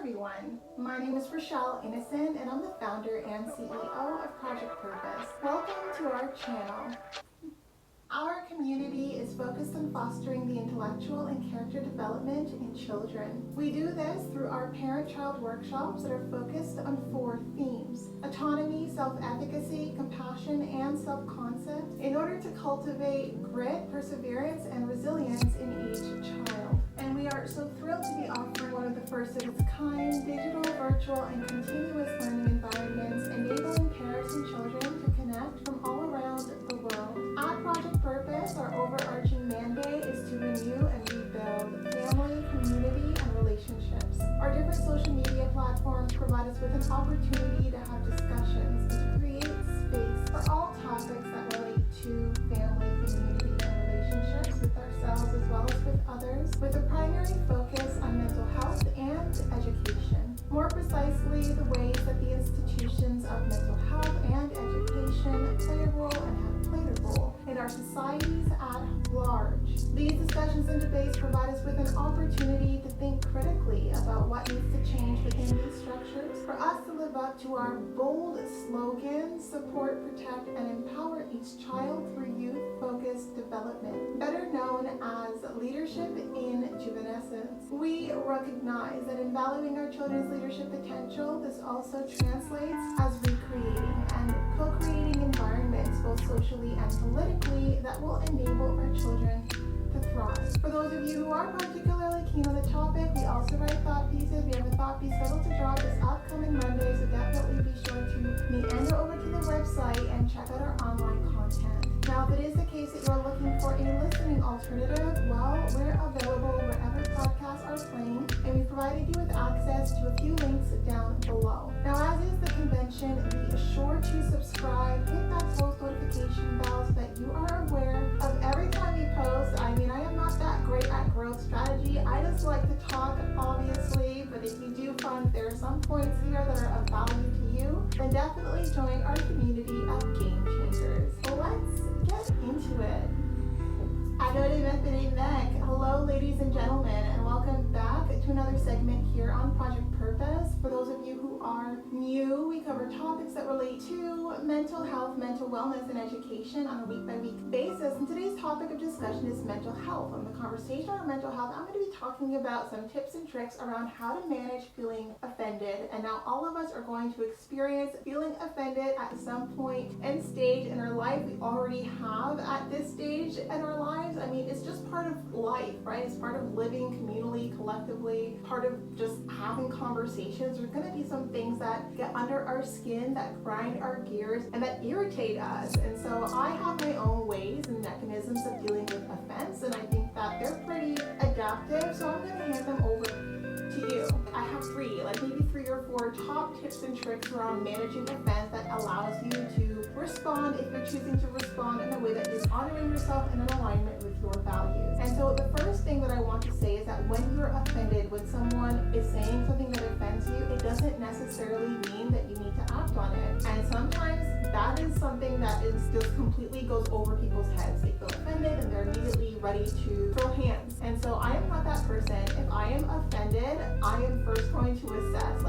everyone. My name is Rochelle Innocent and I'm the founder and CEO of Project Purpose. Welcome to our channel. Our community is focused on fostering the intellectual and character development in children. We do this through our parent-child workshops that are focused on 4 themes: autonomy, self-efficacy, compassion, and self-concept, in order to cultivate grit, perseverance, and resilience in each child. And we are so thrilled to be offering one of the first of its kind digital, virtual, and continuous learning environments, enabling parents and children to connect from all around the world. At Project Purpose, our overarching mandate is to renew and rebuild family, community, and relationships. Our different social media platforms provide us with an opportunity to have discussions and to create space for all topics that relate to family, community, and relationships with ourselves as well as with others, with a primary focus on mental health and education. More precisely, the ways that the institutions of mental health and education play a role and have played a role in our societies at large. These discussions and debates provide us with an opportunity to think critically about what needs to change within these structures for us to live up to our bold slogan: support, protect, and empower each child through youth-focused development, better known as leadership in juvenescence. We recognize that in valuing our children's leadership potential, this also translates as recreating and co-creating environments, both socially and politically, that will enable our children to thrive. For those of you who are particularly keen on the topic, we also write thought pieces. We have a thought piece scheduled to drop this upcoming Monday, so definitely be sure to meander over to the website and check out our online content. Now, if it is the case that you're looking for a listening alternative, well, we're available wherever podcasts are playing, and we provided you with access to a few links down below. Now, as is the convention, be sure to subscribe, hit that post notification bell so that you are aware of every time we post. I am not that great at growth strategy. I just like to talk, obviously, but if you do find there are some points here that are of value to you, then definitely join our community of game changers. Let's get into it. Hello, ladies and gentlemen, and welcome back to another segment here on Project Purpose. For those of you who are new, we cover topics that relate to mental health, mental wellness, and education on a week-by-week basis. And today's topic of discussion is mental health. On the conversation on mental health, I'm going to be talking about some tips and tricks around how to manage feeling offended. And now all of us are going to experience feeling offended at some point and stage in our life. We already have at this stage in our lives. It's just part of life, right? It's part of living communally, collectively, part of just having conversations. There's going to be some things that get under our skin, that grind our gears, and that irritate us. And so I have my own ways and mechanisms of dealing with offense, and I think that they're pretty adaptive, so I'm going to hand them over to you. I have maybe three or four top tips and tricks around managing offense that allows you to respond if you're choosing to respond in a way that is honoring yourself and in alignment with your values. And so the first thing that I want to say is that when you're offended, when someone is saying something that offends you, it doesn't necessarily mean that you need to act on it. And sometimes that is something that is just completely goes over people's heads. They feel offended and they're immediately ready to throw hands. And so I am not that person. If I am offended, I am first going to assess,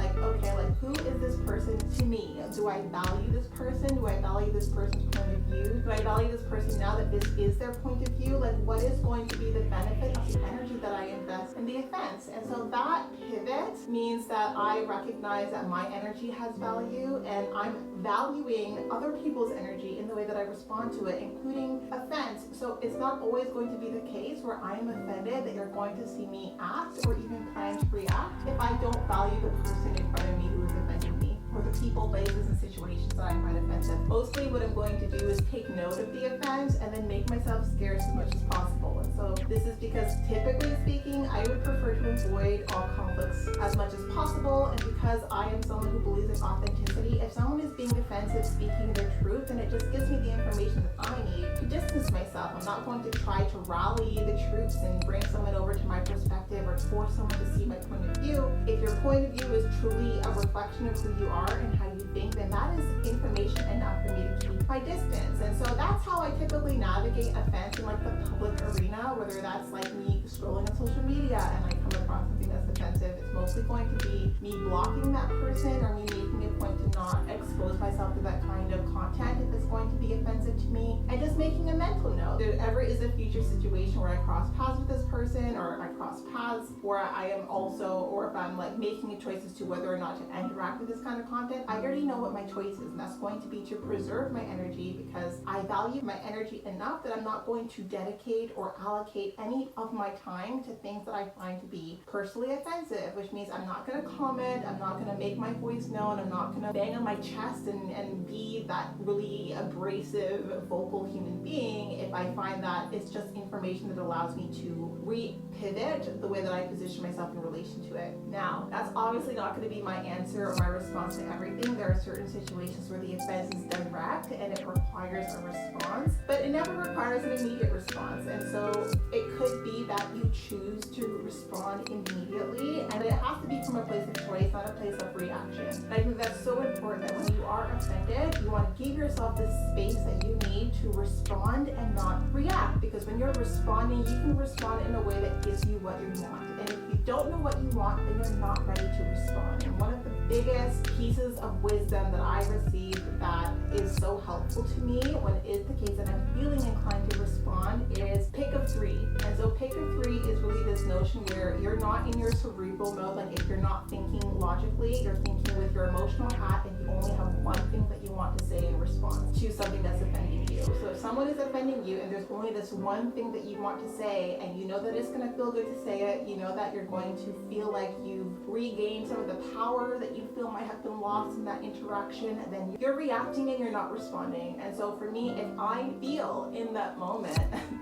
who is this person to me? Do I value this person? Do I value this person's point of view? Do I value this person now that this is their point of view? What is going to be the benefit of the energy that I invest in the offense? And so that pivot means that I recognize that my energy has value and I'm valuing other people's energy in the way that I respond to it, including offense. So it's not always going to be the case where I am offended that you're going to see me act or even plan to react if I don't value the person in front of me who is offending me, or the people, places, and situations that I find offensive. Mostly what I'm going to do is take note of the offense and then make myself scarce as much as possible. And so this is because, typically speaking, I would prefer to avoid all conflicts as much as possible. And because I am someone who believes in authenticity, if someone is being defensive, speaking their truth, then it just gives me the information that I need to distance myself. I'm not going to try to rally the troops and bring someone over to my perspective or force someone to see my point of view. If your point of view is truly a reflection of who you are and how you think, then that is information enough for me to keep my distance. And so that's how I typically navigate offense in the public arena, whether that's me scrolling on social media and I come come across something that's offensive, it's mostly going to be me blocking that person or me making a point to not expose myself to that kind of content if it's going to be offensive to me, and just making a mental note. If there ever is a future situation where I cross paths with this person, or I cross paths where I am also, or if I'm like making a choice as to whether or not to interact with this kind of content, I already know what my choice is, and that's going to be to preserve my energy, because I value my energy enough that I'm not going to dedicate or allocate any of my time to things that I find to be personally offensive, which means I'm not going to comment, I'm not going to make my voice known, I'm not going to bang on my chest and be that really abrasive, vocal human being if I find that it's just information that allows me to re-pivot the way that I position myself in relation to it. Now, that's obviously not going to be my answer or my response to everything. There are certain situations where the offense is direct and it requires a response, but it never requires an immediate response. And so it could be that you choose to respond immediately, and it has to be from a place of choice, not a place of reaction. And I think that's so important, that when you are offended, you want to give yourself the space that you need to respond and not react, because when you're responding, you can respond in a way that gives you what you want. And if you don't know what you want, then you're not ready to respond. And one of the biggest pieces of wisdom that I received that is so helpful to me when it is the case that I'm feeling inclined to respond is pick of three. And so pick of three is really this notion where you're not in your cerebral mode, like if you're not thinking logically, you're thinking with your emotional hat, and you only have one thing that you want to say in response to something that's offending you. So if someone is offending you and there's only this one thing that you want to say, and you know that it's going to feel good to say it, you know that you're going to feel like you've regained some of the power that you feel might have been lost in that interaction, then you're reacting and you're not responding. And so for me, if I feel in that moment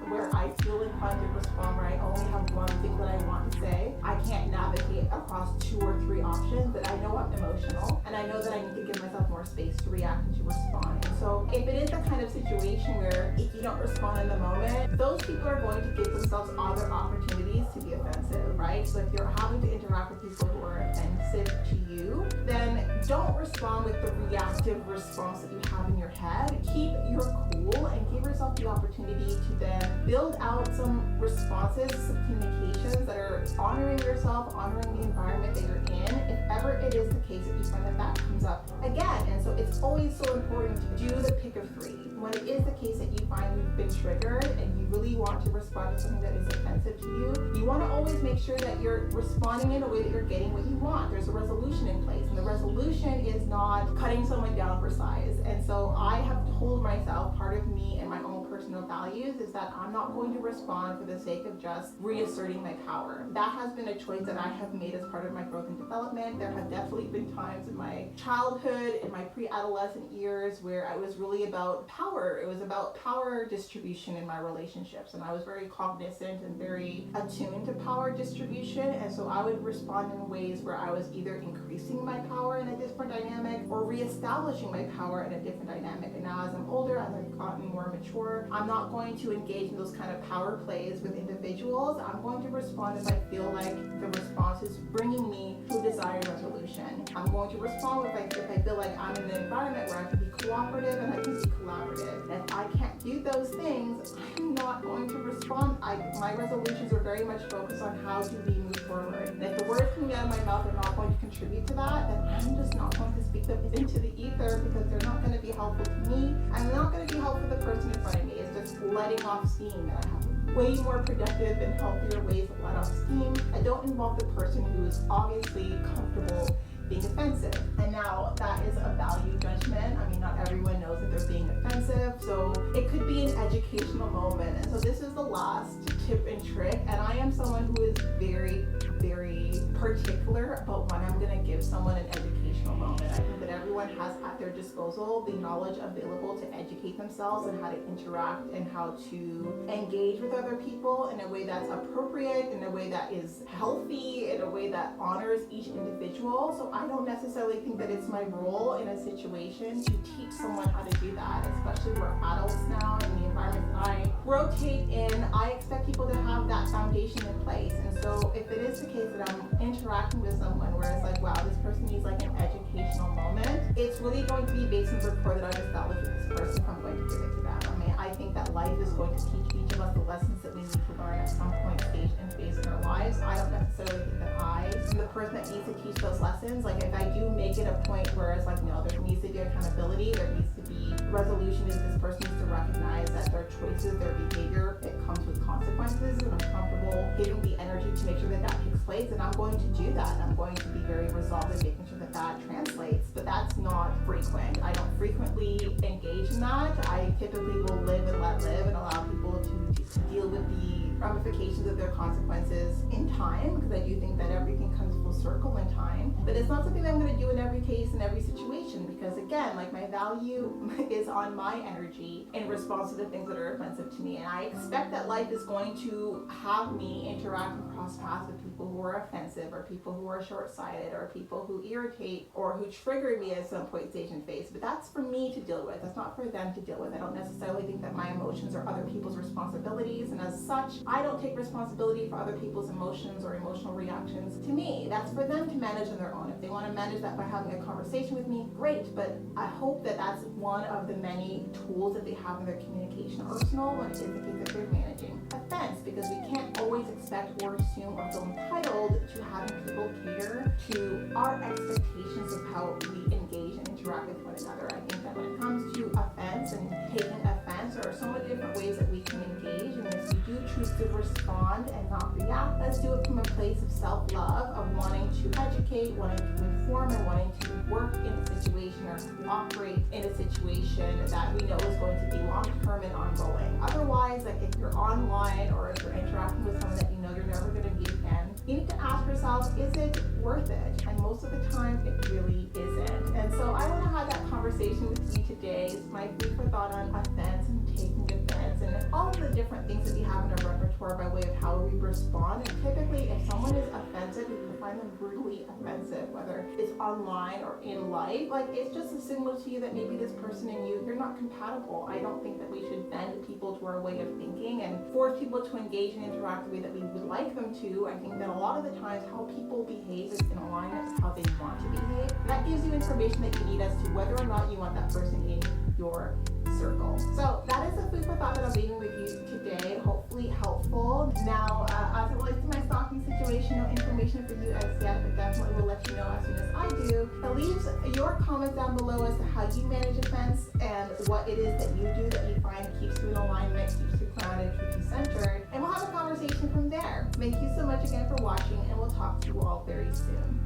where I feel inclined to respond, where I only have one thing that I want to say, I can't navigate across 2 or 3 options, but I know I'm emotional, and I know that I need to give myself more space to react and to respond. And so if it is the kind of situation where if you don't respond in the moment, those people are going to give themselves other opportunities to be offensive, right? So if you're having to interact with people who are offensive to you, then don't respond with the reactive response that you have in your head. Keep your cool and give yourself the opportunity to then build out some responses, some communications that are honoring yourself, honoring the environment that you're in, if ever it is the case that you find that that comes up again. And so it's always so important to do the pick of 3. When it is the case that you find you've been triggered and you really want to respond to something that is offensive to you, you want to always make sure that you're responding in a way that you're getting what you want. There's a resolution in place, and the resolution is not cutting someone down for size. And so I have told myself, part of me and my own personal values is that I'm not going to respond for the sake of just reasserting my power. That has been a choice that I have made as part of my growth and development. There have definitely been times in my childhood, in my pre-adolescent years, where I was really about power. It was about power distribution in my relationships, and I was very cognizant and very attuned to power distribution. And so I would respond in ways where I was either increasing my power in a different dynamic or reestablishing my power in a different dynamic. And now as I'm older, as I've gotten more mature, I'm not going to engage in those kind of power plays with individuals. I'm going to respond if I feel like the response is bringing me to a desired resolution. I'm going to respond if I feel like I'm in an environment where I can be cooperative and I can be collaborative. And if I can't do those things, I'm not going to respond. My resolutions are very much focused on how do we move forward. And if the words coming out of my mouth are not going to contribute to that, then I'm just not going to speak them into the ether, because they're not going to be helpful to me, and they're not going to be helpful to the person in front of me. It's just letting off steam, and I have way more productive and healthier ways to let off steam. I don't involve the person who is obviously comfortable being offensive. And now that is a value judgment. I mean, not everyone knows that they're being offensive, so it could be an educational moment. And so this is the last tip and trick, and I am someone who is very, very particular about when I'm going to give someone an educational moment. I think that everyone has at their disposal the knowledge available to educate themselves and how to interact and how to engage with other people in a way that's appropriate, in a way that is healthy, in a way that honors each individual. So I don't necessarily think that it's my role in a situation to teach someone how to do that, especially we're adults now in the environment that I rotate in. I expect people to have that foundation in place. And so if it is the case that I'm interacting with someone where it's like, wow, this person needs like an educational moment, it's really going to be based on the rapport that I've established with this person if I'm going to give it to them. I mean, I think that that life is going to teach each of us the lessons that we need to learn at some point, stage, and phase in our lives. I don't necessarily think that I am the person that needs to teach those lessons. Like, if I do make it a point where it's like, no, there needs to be accountability, there needs to be resolution, is this person needs to recognize that their choices, their behavior, it comes with consequences, and I'm comfortable giving the energy to make sure that that takes place, and I'm going to do that. I'm going to be very resolved in making sure that that translates, but that's not frequent. I don't frequently engage in that. I typically will live and let live and allow people to deal with the ramifications of their consequences in time, because I do think that everything comes full circle in time. But it's not something that I'm going to do in every case, in every situation, because again, like, my value is on my energy in response to the things that are offensive to me, and I expect that life is going to have me interact and cross paths with people who are offensive, or people who are short-sighted, or people who irritate or who trigger me at some point, stage, and phase. But that's for me to deal with. That's not for them to deal with. I don't necessarily think that my emotions are other people's responsibilities, and as such, I don't take responsibility for other people's emotions or emotional reactions to me. That's for them to manage on their own. If they want to manage that by having a conversation with me, great, but I hope that that's one of the many tools that they have in their communication arsenal when it is the case that they're managing offense, because we can't always expect or assume or feel entitled to having people cater to our expectations of how we engage and interact with one another. I think that when it comes to offense and taking offense, there are so many different ways that we can engage, and if we do choose to respond and not react, let's do it from a place of self-love, of wanting to educate, wanting to inform, and wanting to work in a situation or operate in a situation that we know is going to be long-term and ongoing. Otherwise, like, if you're online or if you're interacting with someone that you know you're never going to meet again, you need to ask yourself, is it worth it? And most of the time, it really isn't. And so I want to have that conversation with you today. It's my food for thought on offense and taking offense and all of the different things that we have in our repertoire by way of how we respond. And typically, if someone is offensive, if you find them brutally offensive, whether it's online or in life, like, it's just a signal to you that maybe this person and you're not compatible. I don't think that we should bend people to our way of thinking and force people to engage and interact the way that we would like them to. I think that a lot of the times how people behave is in alignment with how they want to behave. That gives you information that you need as to whether or not you want that person in your circle. So that is the food for thought that I'm leaving with you today. Hopefully helpful. Now, as it relates to my stalking situation, no information for you as yet, but definitely will let you know as soon as I do. So leave your comments down below as to how you manage offense and what it is that you do that you find keeps you in alignment, keeps you grounded, keeps you centered, and we'll have a conversation from there. Thank you so much again for watching, and we'll talk to you all very soon.